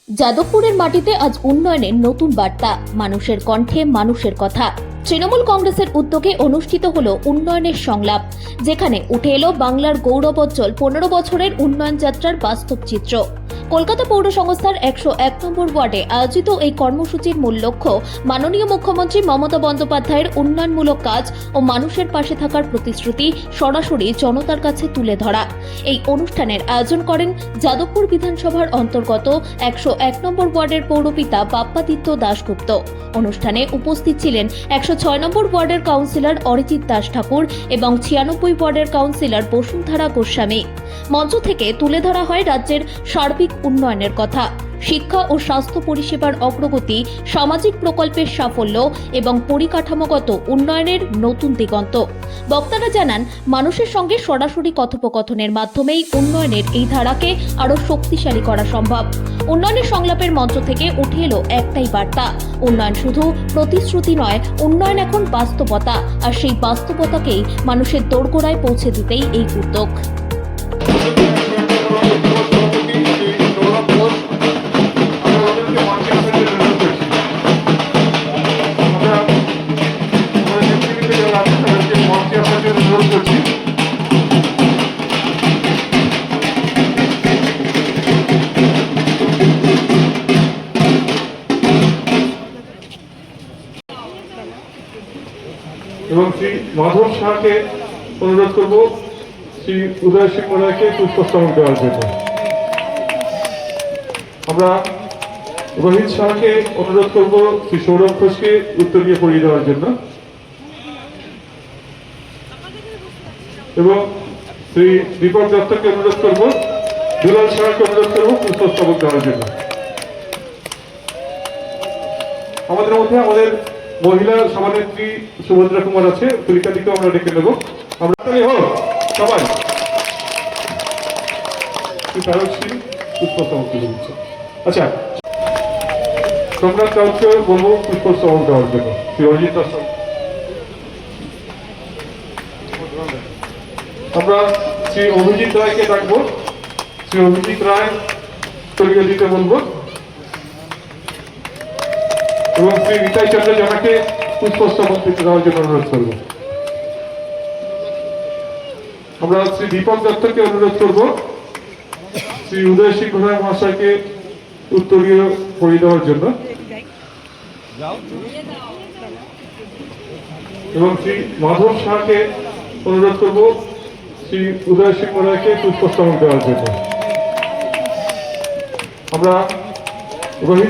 যাদবপুরের মাটিতে আজ উন্নয়নের নতুন বার্তা, মানুষের কণ্ঠে মানুষের কথা। তৃণমূল কংগ্রেসের উদ্যোগে অনুষ্ঠিত হলো উন্নয়নের সংলাপ, যেখানে উঠে এলো বাংলার গৌরবোজ্জ্বল 15 বছরের উন্নয়ন যাত্রার বাস্তব চিত্র। কলকাতা পৌর সংস্থার 101 নম্বর ওয়ার্ডে আয়োজিত এই কর্মসূচির মূল লক্ষ্য মাননীয় মুখ্যমন্ত্রী মমতা বন্দ্যোপাধ্যায়ের উন্নয়নমূলক কাজ ও মানুষের পাশে থাকার প্রতিশ্রুতি সরাসরি জনতার কাছে তুলে ধরা। এই অনুষ্ঠানের আয়োজন করেন যাদবপুর বিধানসভার অন্তর্গত 101 নম্বর ওয়ার্ডের পৌরপিতা বাপ্পাদিত্য দাশগুপ্ত। অনুষ্ঠানে উপস্থিত ছিলেন 106 নম্বর ওয়ার্ডের কাউন্সিলর অরিজিৎ দাস ঠাকুর এবং 96 ওয়ার্ডের কাউন্সিলর বসুন্ধরা গোস্বামী। মঞ্চ থেকে তুলে ধরা হয় রাজ্যের সার্বিক উন্নয়নের কথা, শিক্ষা ও স্বাস্থ্য পরিষেবার অগ্রগতি, সামাজিক প্রকল্পের সাফল্য এবং পরিকাঠামোগত উন্নয়নের নতুন দিগন্ত। বক্তারা জানান, মানুষের সঙ্গে সরাসরি কথোপকথনের মাধ্যমেই উন্নয়নের এই ধারাকে আরও শক্তিশালী করা সম্ভব। উন্নয়নের সংলাপের মঞ্চ থেকে উঠে এলো একটাই বার্তা, উন্নয়ন শুধু প্রতিশ্রুতি নয়, উন্নয়ন এখন বাস্তবতা, আর সেই বাস্তবতাকেই মানুষের দোরগোড়ায় পৌঁছে দিতেই এই উদ্যোগ। এবং শ্রী মাধব শাহকে অনুরোধ করব শ্রী উদয় সিংহ রায়কে পুষ্পস্তবক দেওয়ার জন্য। আমরা রোহিত শাহকে অনুরোধ করব শ্রী সৌরভ ঘোষকে উত্তরীয় পরিয়ে দেওয়ার জন্য এবং শ্রী দীপক দত্তকে অনুরোধ করব, দুলাল শাহকে অনুরোধ করব পুষ্পস্তবক দেওয়ার জন্য। আমাদের মধ্যে আমাদের মহিলা সভানেত্রী সুভদ্রা কুমার আছে, তুলিকাদিকেও আমরা ডেকে নেব। আমরা সবাই পুষ্পস্তবক তুলে দিচ্ছে। আচ্ছা, সম্রাট কাউকে বলবো পুষ্পস্তবক দেওয়ার জন্য। শ্রী অজিত দাস, আমরা শ্রী অভিজিৎ রায়কে ডাকবো। শ্রী অভিজিৎ রায় তুলিকা দিতে বলবো এবং শ্রী নিতাই চন্দ্র জানাকে পুষ্পস্তবক দিতে দেওয়ার জন্য অনুরোধ করব। আমরা শ্রী দীপক দত্তকে অনুরোধ করব শ্রী উদয় সিংহ রায় মহাশয়কে উত্তরীয় পরিয়ে দেওয়ার জন্য এবং শ্রী মাধব শাহকে অনুরোধ করব শ্রী উদয় সিংহ রায়কে পুষ্পস্তবক দেওয়ার জন্য। আমরা রোহিত